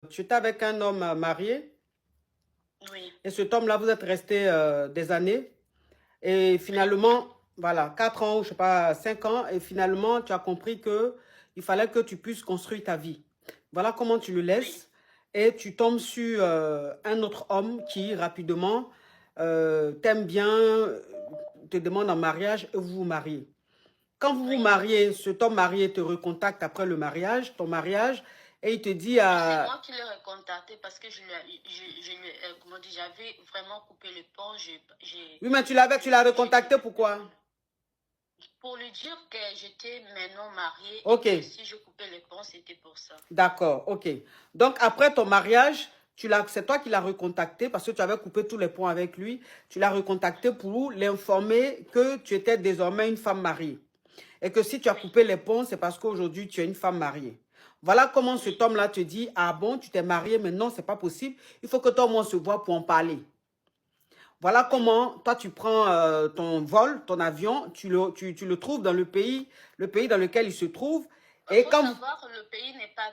tu étais avec un homme marié Oui, et cet homme-là, vous êtes resté des années et oui, finalement, voilà, 4 ans ou je sais pas, 5 ans et finalement, tu as compris que il fallait que tu puisses construire ta vie. Voilà comment tu le oui, laisses et tu tombes sur un autre homme qui rapidement t'aime bien, te demande en mariage et vous vous mariez. Quand vous vous oui. mariez, cet homme marié te recontacte après le mariage, ton mariage, et il te dit, Oui, c'est moi qui l'ai recontacté parce que comment dire, j'avais vraiment coupé le pont. oui, mais tu l'as J'étais recontacté, pourquoi? pour lui dire que j'étais maintenant mariée et Ok, que si je coupais le pont, c'était pour ça. d'accord, ok. Donc, après ton mariage, c'est toi qui l'as recontacté parce que tu avais coupé tous les ponts avec lui. Tu l'as recontacté pour l'informer que tu étais désormais une femme mariée. Et que si tu as Oui, coupé les ponts, c'est parce qu'aujourd'hui, tu es une femme mariée. Voilà comment cet oui, homme-là te dit, ah bon, tu t'es mariée, mais non, c'est pas possible. Il faut que toi, moi, on se voit pour en parler. Voilà oui. comment toi tu prends ton vol, ton avion, tu le trouves dans le pays dans lequel il se trouve. Il Et faut quand savoir, le pays n'est pas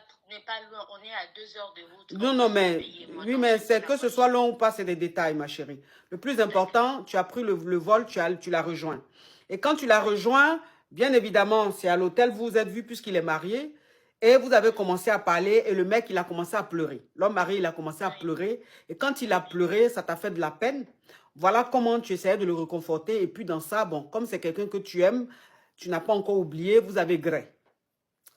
loin. On est à 2 heures de route non, entre non, le mais pays et moi. oui, Donc, mais j'ai pris c'est la que ce soit voiture. long ou pas, c'est des détails, ma chérie. Le plus D'accord. important, tu as pris le vol, tu l'as rejoint. Et quand tu l'as Oui. rejoint, bien évidemment, c'est à l'hôtel, vous vous êtes vu puisqu'il est marié. Et vous avez Mhm. commencé à parler et le mec, il a commencé à pleurer. L'homme marié, il a commencé à Oui, pleurer. Et quand il a oui, pleuré, ça t'a fait de la peine. Voilà comment tu essayais de le réconforter. Et puis dans ça, bon, comme c'est quelqu'un que tu aimes, tu n'as pas encore oublié, vous avez gré.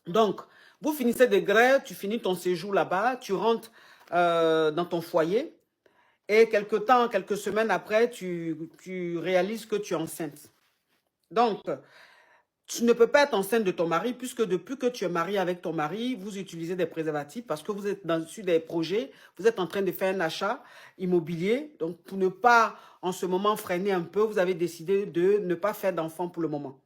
mhm. Donc, vous finissez de gré, tu finis ton séjour là-bas, tu rentres dans ton foyer. Et quelque temps, quelques semaines après, tu réalises que tu es enceinte. Donc, Oui, tu ne peux pas être enceinte de ton mari puisque depuis que tu es marié avec ton mari, vous utilisez des préservatifs parce que vous êtes sur des projets, vous êtes en train de faire un achat immobilier. Donc, pour ne pas en ce moment freiner un peu, vous avez décidé de ne pas faire d'enfant pour le moment.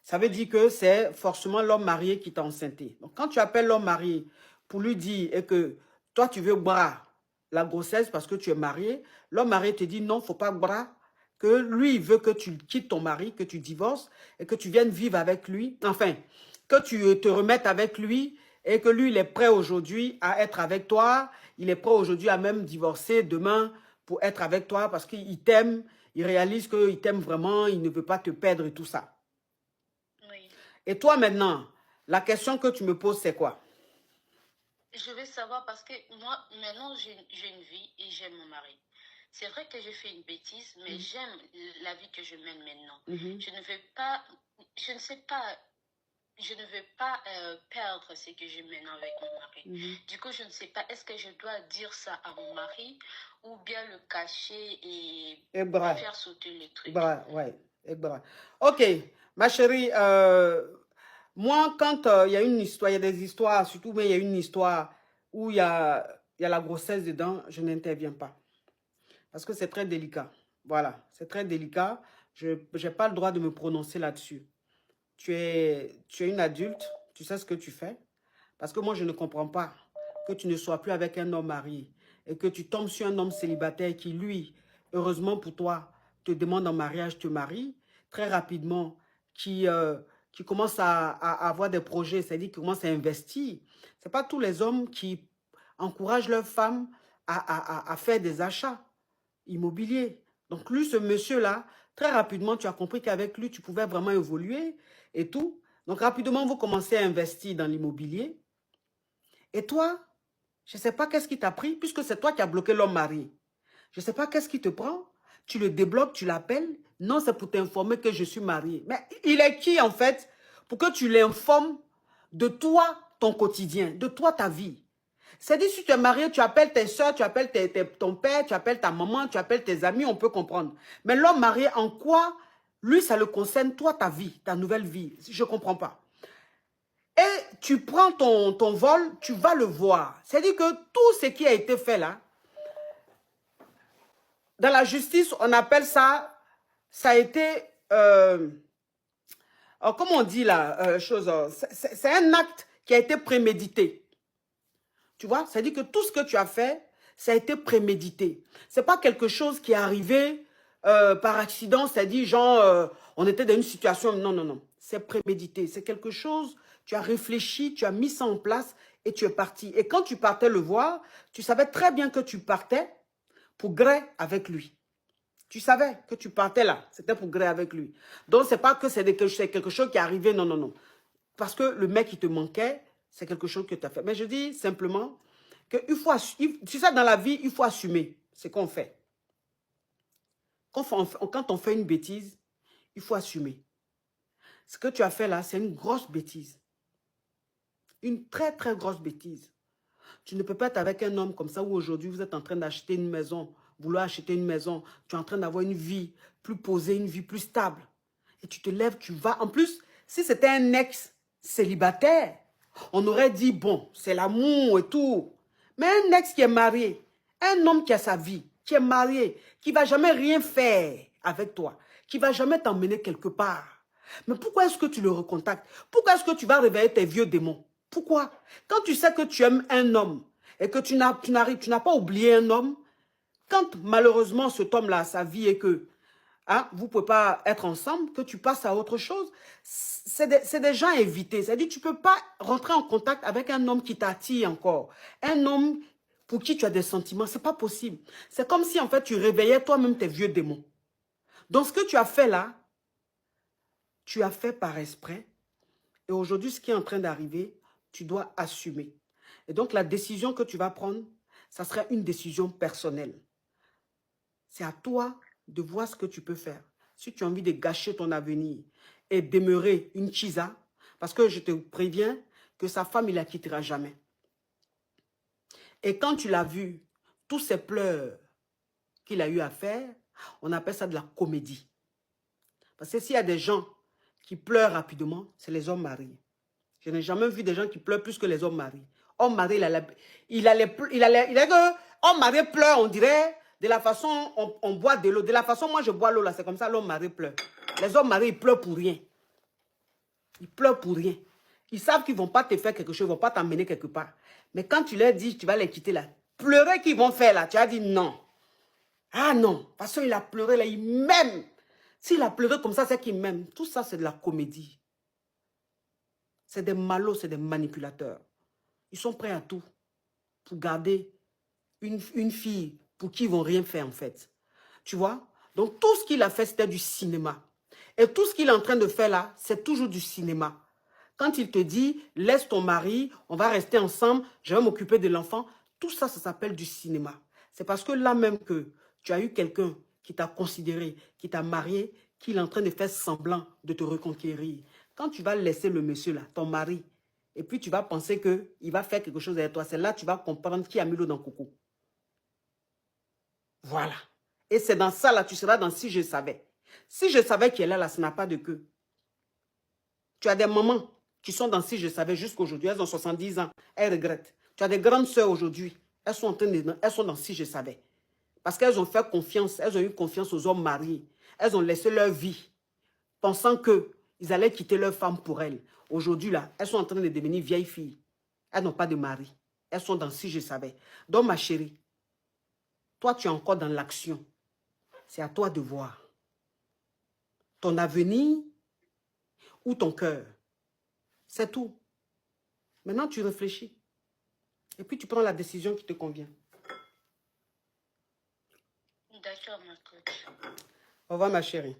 Ça veut oui, dire que c'est forcément l'homme marié qui t'a enceinté. Donc, quand tu appelles l'homme marié pour lui dire et que toi, tu veux boire la grossesse parce que tu es marié, l'homme marié te dit non, il ne faut pas boire, que lui, il veut que tu quittes ton mari, que tu divorces et que tu viennes vivre avec lui. Enfin, que tu te remettes avec lui et que lui, il est prêt aujourd'hui à être avec toi. Il est prêt aujourd'hui à même divorcer demain pour être avec toi parce qu'il t'aime, il réalise qu'il t'aime vraiment, il ne veut pas te perdre et tout ça. oui. Et toi maintenant, la question que tu me poses, c'est quoi? Je vais savoir parce que moi, maintenant, j'ai une vie et j'aime mon mari. C'est vrai que j'ai fait une bêtise, mais j'aime la vie que je mène maintenant. Mhm, Je ne veux pas, je ne sais pas, je ne veux pas perdre ce que je mène avec mon mari. mhm. Du coup, je ne sais pas, est-ce que je dois dire ça à mon mari ou bien le cacher et Et bras, faire sauter le truc? bras, ouais, et bras. Ok, ma chérie, moi, quand il y a une histoire, il y a des histoires, surtout, mais il y a une histoire où il y a la grossesse dedans, je n'interviens pas. Parce que c'est très délicat. Voilà, c'est très délicat. Je n'ai pas le droit de me prononcer là-dessus. Tu es une adulte, tu sais ce que tu fais. Parce que moi, je ne comprends pas que tu ne sois plus avec un homme marié et que tu tombes sur un homme célibataire qui, lui, heureusement pour toi, te demande en mariage, te marie très rapidement, qui commence à avoir des projets, c'est-à-dire qui commence à investir. Ce n'est pas tous les hommes qui encouragent leurs femmes à faire des achats immobiliers. Donc lui, ce monsieur-là, très rapidement, tu as compris qu'avec lui, tu pouvais vraiment évoluer et tout. Donc rapidement, vous commencez à investir dans l'immobilier. Et toi, je ne sais pas qu'est-ce qui t'a pris, puisque c'est toi qui as bloqué l'homme marié. Je ne sais pas qu'est-ce qui te prend. Tu le débloques, tu l'appelles. Non, c'est pour t'informer que je suis marié. Mais il est qui, en fait, pour que tu l'informes de toi, ton quotidien, de toi, ta vie. C'est-à-dire, si tu es marié, tu appelles tes soeurs, tu appelles ton père, tu appelles ta maman, tu appelles tes amis, on peut comprendre. Mais l'homme marié, en quoi, lui, ça le concerne, toi, ta vie, ta nouvelle vie. Je ne comprends pas. Et tu prends ton vol, tu vas le voir. C'est-à-dire que tout ce qui a été fait là, dans la justice, on appelle ça, ça a été, comment on dit là, c'est un acte qui a été prémédité. Tu vois, c'est-à-dire que tout ce que tu as fait, ça a été prémédité. C'est pas quelque chose qui est arrivé par accident, c'est-à-dire genre, on était dans une situation, non, non, non. C'est prémédité, c'est quelque chose, tu as réfléchi, tu as mis ça en place et tu es parti. Et quand tu partais le voir, tu savais très bien que tu partais pour gré avec lui. Tu savais que tu partais là, c'était pour gré avec lui. Donc, c'est pas que c'est quelque chose qui est arrivé, non, non, non. Parce que le mec, il te manquait, c'est quelque chose que tu as fait. Mais je dis simplement que tu sais, dans la vie, il faut assumer ce qu'on fait. Quand on fait une bêtise, il faut assumer. Ce que tu as fait là, c'est une grosse bêtise. Une très, très grosse bêtise. Tu ne peux pas être avec un homme comme ça où aujourd'hui vous êtes en train d'acheter une maison, vouloir acheter une maison, tu es en train d'avoir une vie plus posée, une vie plus stable. Et tu te lèves, tu vas. En plus, si c'était un ex célibataire, on aurait dit, bon, c'est l'amour et tout. Mais un ex qui est marié, un homme qui a sa vie, qui est marié, qui ne va jamais rien faire avec toi, qui ne va jamais t'emmener quelque part. Mais pourquoi est-ce que tu le recontactes? Pourquoi est-ce que tu vas réveiller tes vieux démons? Pourquoi? Quand tu sais que tu aimes un homme et que tu n'as pas oublié un homme, quand malheureusement cet homme-là a sa vie et que hein, vous ne pouvez pas être ensemble, que tu passes à autre chose, c'est des gens à éviter. C'est-à-dire que tu ne peux pas rentrer en contact avec un homme qui t'attire encore. Un homme pour qui tu as des sentiments, ce n'est pas possible. C'est comme si en fait tu réveillais toi-même tes vieux démons. Donc ce que tu as fait là, tu as fait par esprit. Et aujourd'hui, ce qui est en train d'arriver, tu dois assumer. Et donc, la décision que tu vas prendre, ça sera une décision personnelle. C'est à toi de voir ce que tu peux faire. Si tu as envie de gâcher ton avenir et demeurer une chisa, parce que je te préviens que sa femme, il la quittera jamais. Et quand tu l'as vu, tous ces pleurs qu'il a eu à faire, on appelle ça de la comédie. Parce que s'il y a des gens qui pleurent rapidement, c'est les hommes mariés. Je n'ai jamais vu des gens qui pleurent plus que les hommes mariés. Homme marié, homme marié pleure, on dirait, de la façon on boit de l'eau. De la façon moi je bois l'eau là, c'est comme ça l'homme marié pleure. Les hommes mariés, ils pleurent pour rien. Ils pleurent pour rien. Ils savent qu'ils ne vont pas te faire quelque chose, ils ne vont pas t'emmener quelque part. Mais quand tu leur dis, tu vas les quitter là, pleurer qu'ils vont faire là, tu as dit non. Ah non, parce qu'il a pleuré là, il m'aime. S'il a pleuré comme ça, c'est qu'il m'aime. Tout ça, c'est de la comédie. C'est des malauds, c'est des manipulateurs. Ils sont prêts à tout pour garder une fille pour qui ils ne vont rien faire en fait. Tu vois? Donc tout ce qu'il a fait, c'était du cinéma. Et tout ce qu'il est en train de faire là, c'est toujours du cinéma. Quand il te dit, laisse ton mari, on va rester ensemble, je vais m'occuper de l'enfant, tout ça, ça s'appelle du cinéma. C'est parce que là même que tu as eu quelqu'un qui t'a considéré, qui t'a marié, qu'il est en train de faire semblant de te reconquérir. Quand tu vas laisser le monsieur là, ton mari, et puis tu vas penser qu'il va faire quelque chose avec toi, c'est là que tu vas comprendre qui a mis l'eau dans le coco. Voilà. Et c'est dans ça là, tu seras dans si je savais. Si je savais qu'elle est là, ça n'a pas de queue. Tu as des mamans qui sont dans si je savais jusqu'aujourd'hui, elles ont 70 ans, elles regrettent. Tu as des grandes sœurs aujourd'hui, elles sont dans si je savais. Parce qu'elles ont fait confiance, elles ont eu confiance aux hommes mariés. Elles ont laissé leur vie, pensant qu'ils allaient quitter leur femme pour elles. Aujourd'hui, là, elles sont en train de devenir vieilles filles. Elles n'ont pas de mari. Elles sont dans si je savais. Donc, ma chérie, toi, tu es encore dans l'action. C'est à toi de voir. Ton avenir ou ton cœur. C'est tout. Maintenant, tu réfléchis. Et puis, tu prends la décision qui te convient. D'accord, ma coach. Au revoir, ma chérie.